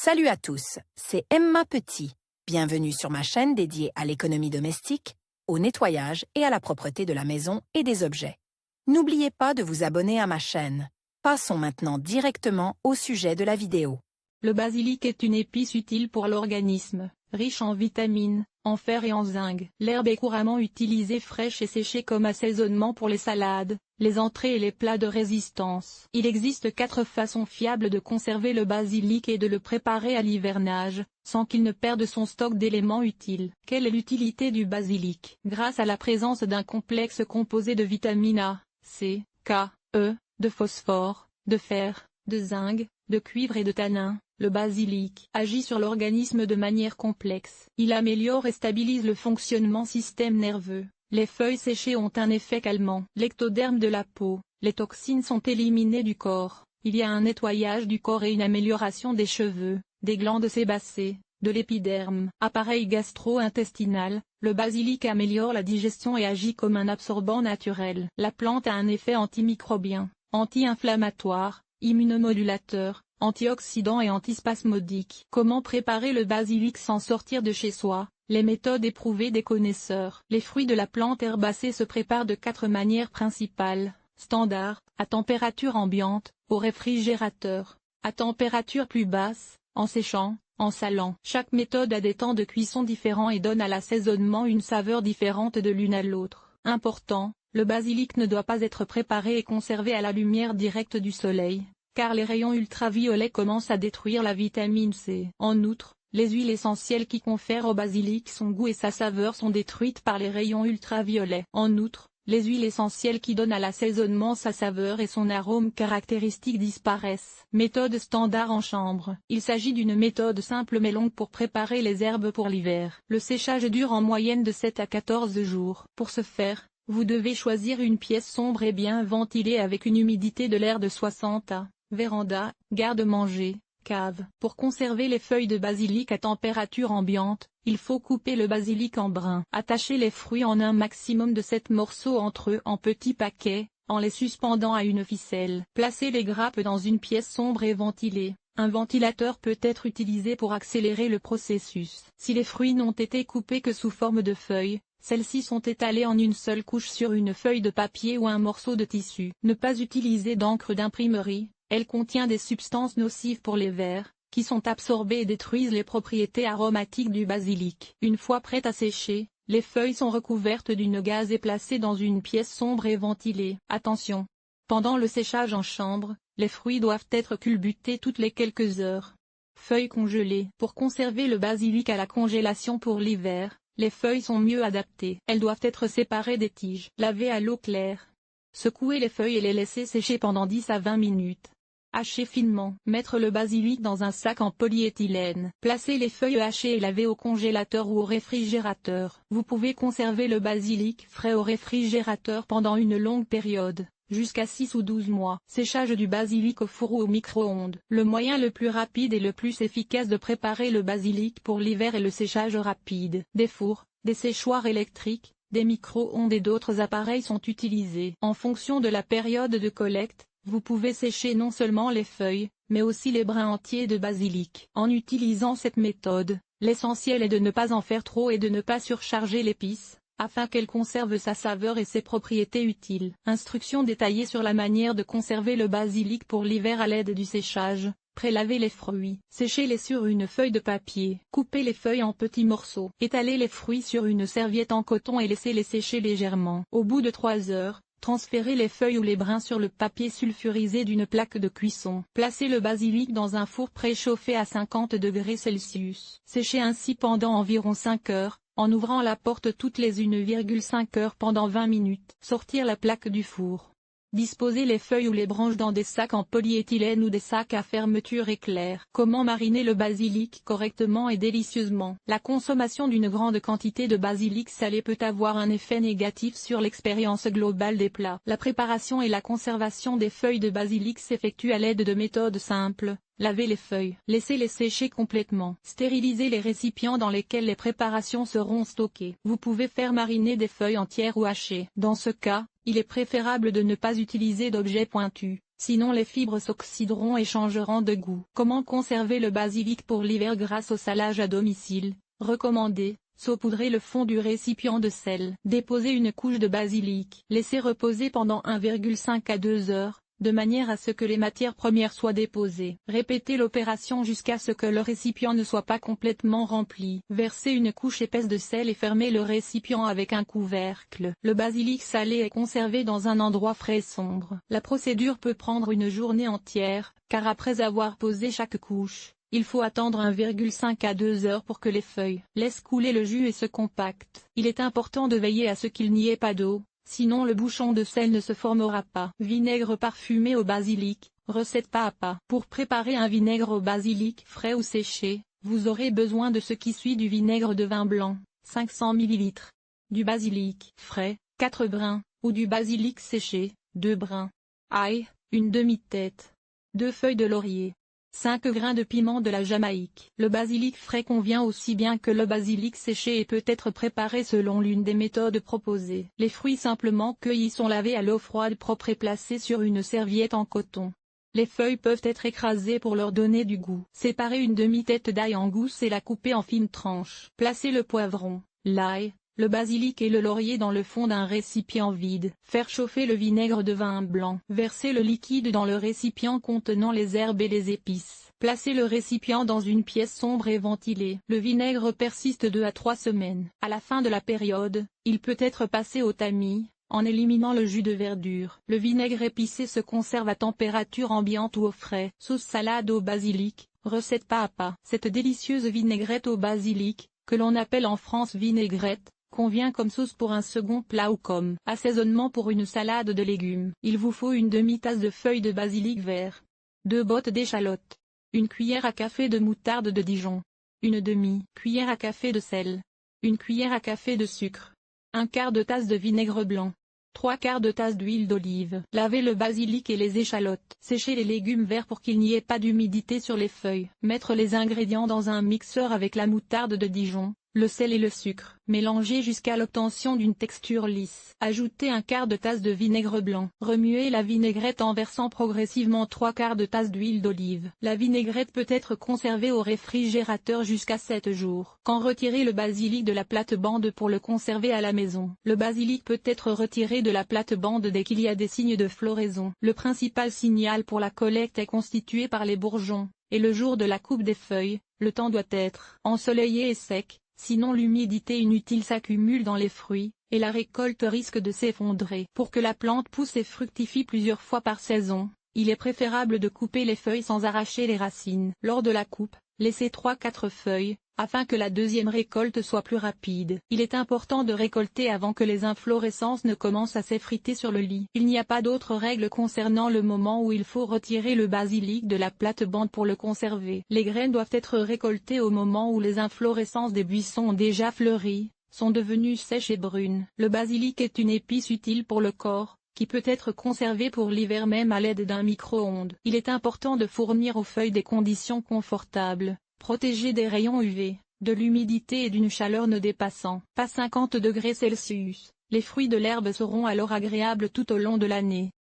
Salut à tous, c'est Emma Petit. Bienvenue sur ma chaîne dédiée à l'économie domestique, au nettoyage et à la propreté de la maison et des objets. N'oubliez pas de vous abonner à ma chaîne. Passons maintenant directement au sujet de la vidéo. Le basilic est une épice utile pour l'organisme, riche en vitamines, en fer et en zinc. L'herbe est couramment utilisée fraîche et séchée comme assaisonnement pour les salades, les entrées et les plats de résistance. Il existe 4 façons fiables de conserver le basilic et de le préparer à l'hivernage, sans qu'il ne perde son stock d'éléments utiles. Quelle est l'utilité du basilic? Grâce à la présence d'un complexe composé de vitamines A, C, K, E, de phosphore, de fer, de zinc, de cuivre et de tannin, le basilic agit sur l'organisme de manière complexe. Il améliore et stabilise le fonctionnement système nerveux. Les feuilles séchées ont un effet calmant. L'ectoderme de la peau, les toxines sont éliminées du corps. Il y a un nettoyage du corps et une amélioration des cheveux, des glandes sébacées, de l'épiderme. Appareil gastro-intestinal, le basilic améliore la digestion et agit comme un absorbant naturel. La plante a un effet antimicrobien, anti-inflammatoire, immunomodulateur, antioxydant et antispasmodique. Comment préparer le basilic sans sortir de chez soi? Les méthodes éprouvées des connaisseurs. Les fruits de la plante herbacée se préparent de 4 manières principales. Standard, à température ambiante, au réfrigérateur, à température plus basse, en séchant, en salant. Chaque méthode a des temps de cuisson différents et donne à l'assaisonnement une saveur différente de l'une à l'autre. Important, le basilic ne doit pas être préparé et conservé à la lumière directe du soleil, car les rayons ultraviolets commencent à détruire la vitamine C. En outre, les huiles essentielles qui confèrent au basilic son goût et sa saveur sont détruites par les rayons ultraviolets. En outre, les huiles essentielles qui donnent à l'assaisonnement sa saveur et son arôme caractéristique disparaissent. Méthode standard en chambre. Il s'agit d'une méthode simple mais longue pour préparer les herbes pour l'hiver. Le séchage dure en moyenne de 7 à 14 jours. Pour ce faire, vous devez choisir une pièce sombre et bien ventilée avec une humidité de l'air de 60 à véranda, garde-manger, cave. Pour conserver les feuilles de basilic à température ambiante, il faut couper le basilic en brins. Attachez les fruits en un maximum de 7 morceaux entre eux en petits paquets, en les suspendant à une ficelle. Placez les grappes dans une pièce sombre et ventilée. Un ventilateur peut être utilisé pour accélérer le processus. Si les fruits n'ont été coupés que sous forme de feuilles, celles-ci sont étalées en une seule couche sur une feuille de papier ou un morceau de tissu. Ne pas utiliser d'encre d'imprimerie. Elle contient des substances nocives pour les vers, qui sont absorbées et détruisent les propriétés aromatiques du basilic. Une fois prêtes à sécher, les feuilles sont recouvertes d'une gaze et placées dans une pièce sombre et ventilée. Attention! Pendant le séchage en chambre, les fruits doivent être culbutés toutes les quelques heures. Feuilles congelées. Pour conserver le basilic à la congélation pour l'hiver, les feuilles sont mieux adaptées. Elles doivent être séparées des tiges. Laver à l'eau claire. Secouer les feuilles et les laisser sécher pendant 10 à 20 minutes. Hacher finement. Mettre le basilic dans un sac en polyéthylène. Placer les feuilles hachées et lavées au congélateur ou au réfrigérateur. Vous pouvez conserver le basilic frais au réfrigérateur pendant une longue période, jusqu'à 6 ou 12 mois. Séchage du basilic au four ou au micro-ondes. Le moyen le plus rapide et le plus efficace de préparer le basilic pour l'hiver est le séchage rapide. Des fours, des séchoirs électriques, des micro-ondes et d'autres appareils sont utilisés. En fonction de la période de collecte, vous pouvez sécher non seulement les feuilles, mais aussi les brins entiers de basilic. En utilisant cette méthode, l'essentiel est de ne pas en faire trop et de ne pas surcharger l'épice, afin qu'elle conserve sa saveur et ses propriétés utiles. Instructions détaillées sur la manière de conserver le basilic pour l'hiver à l'aide du séchage. Prélavez les fruits. Séchez-les sur une feuille de papier. Coupez les feuilles en petits morceaux. Étalez les fruits sur une serviette en coton et laissez-les sécher légèrement. Au bout de 3 heures, transférez les feuilles ou les brins sur le papier sulfurisé d'une plaque de cuisson. Placez le basilic dans un four préchauffé à 50 degrés Celsius. Séchez ainsi pendant environ 5 heures, en ouvrant la porte toutes les 1,5 heures pendant 20 minutes. Sortir la plaque du four. Disposez les feuilles ou les branches dans des sacs en polyéthylène ou des sacs à fermeture éclair. Comment mariner le basilic correctement et délicieusement? La consommation d'une grande quantité de basilic salé peut avoir un effet négatif sur l'expérience globale des plats. La préparation et la conservation des feuilles de basilic s'effectuent à l'aide de méthodes simples. Lavez les feuilles. Laissez-les sécher complètement. Stérilisez les récipients dans lesquels les préparations seront stockées. Vous pouvez faire mariner des feuilles entières ou hachées. Dans ce cas, il est préférable de ne pas utiliser d'objets pointus. sinon les fibres s'oxyderont et changeront de goût. Comment conserver le basilic pour l'hiver grâce au salage à domicile? Recommandé. Saupoudrer le fond du récipient de sel. Déposer une couche de basilic. Laisser reposer pendant 1,5 à 2 heures, de manière à ce que les matières premières soient déposées. Répétez l'opération jusqu'à ce que le récipient ne soit pas complètement rempli. Versez une couche épaisse de sel et fermez le récipient avec un couvercle. Le basilic salé est conservé dans un endroit frais et sombre. La procédure peut prendre une journée entière, car après avoir posé chaque couche, il faut attendre 1,5 à 2 heures pour que les feuilles laissent couler le jus et se compactent. Il est important de veiller à ce qu'il n'y ait pas d'eau, sinon le bouchon de sel ne se formera pas. Vinaigre parfumé au basilic, recette pas à pas. Pour préparer un vinaigre au basilic frais ou séché, vous aurez besoin de ce qui suit: du vinaigre de vin blanc, 500 ml, du basilic frais, 4 brins, ou du basilic séché, 2 brins, ail, une demi-tête, 2 feuilles de laurier, 5 grains de piment de la Jamaïque. Le basilic frais convient aussi bien que le basilic séché et peut être préparé selon l'une des méthodes proposées. Les fruits simplement cueillis sont lavés à l'eau froide propre et placés sur une serviette en coton. Les feuilles peuvent être écrasées pour leur donner du goût. Séparez une demi-tête d'ail en gousse et la coupez en fines tranches. Placez le poivron, l'ail, le basilic et le laurier dans le fond d'un récipient vide. Faire chauffer le vinaigre de vin blanc. Verser le liquide dans le récipient contenant les herbes et les épices. Placez le récipient dans une pièce sombre et ventilée. Le vinaigre persiste 2 à 3 semaines. À la fin de la période, il peut être passé au tamis, en éliminant le jus de verdure. Le vinaigre épicé se conserve à température ambiante ou au frais. Sauce salade au basilic, recette pas à pas. Cette délicieuse vinaigrette au basilic, que l'on appelle en France vinaigrette, convient comme sauce pour un second plat ou comme assaisonnement pour une salade de légumes. Il vous faut une demi-tasse de feuilles de basilic vert, 2 bottes d'échalotes, une cuillère à café de moutarde de Dijon, une demi-cuillère à café de sel, une cuillère à café de sucre, un quart de tasse de vinaigre blanc, 3/4 de tasse d'huile d'olive. Lavez le basilic et les échalotes. Séchez les légumes verts pour qu'il n'y ait pas d'humidité sur les feuilles. Mettre les ingrédients dans un mixeur avec la moutarde de Dijon, le sel et le sucre. Mélangez jusqu'à l'obtention d'une texture lisse. Ajoutez un quart de tasse de vinaigre blanc. Remuez la vinaigrette en versant progressivement 3/4 de tasse d'huile d'olive. La vinaigrette peut être conservée au réfrigérateur jusqu'à 7 jours. Quand retirer le basilic de la plate-bande pour le conserver à la maison. Le basilic peut être retiré de la plate-bande dès qu'il y a des signes de floraison. Le principal signal pour la collecte est constitué par les bourgeons, et le jour de la coupe des feuilles, le temps doit être ensoleillé et sec. Sinon l'humidité inutile s'accumule dans les fruits, et la récolte risque de s'effondrer. Pour que la plante pousse et fructifie plusieurs fois par saison, il est préférable de couper les feuilles sans arracher les racines. Lors de la coupe, laissez 3-4 feuilles, afin que la deuxième récolte soit plus rapide. Il est important de récolter avant que les inflorescences ne commencent à s'effriter sur le lit. Il n'y a pas d'autre règle concernant le moment où il faut retirer le basilic de la plate-bande pour le conserver. Les graines doivent être récoltées au moment où les inflorescences des buissons ont déjà fleuri, sont devenues sèches et brunes. Le basilic est une épice utile pour le corps, qui peut être conservé pour l'hiver même à l'aide d'un micro-ondes. Il est important de fournir aux feuilles des conditions confortables, protégées des rayons UV, de l'humidité et d'une chaleur ne dépassant pas 50 degrés Celsius. Les fruits de l'herbe seront alors agréables tout au long de l'année.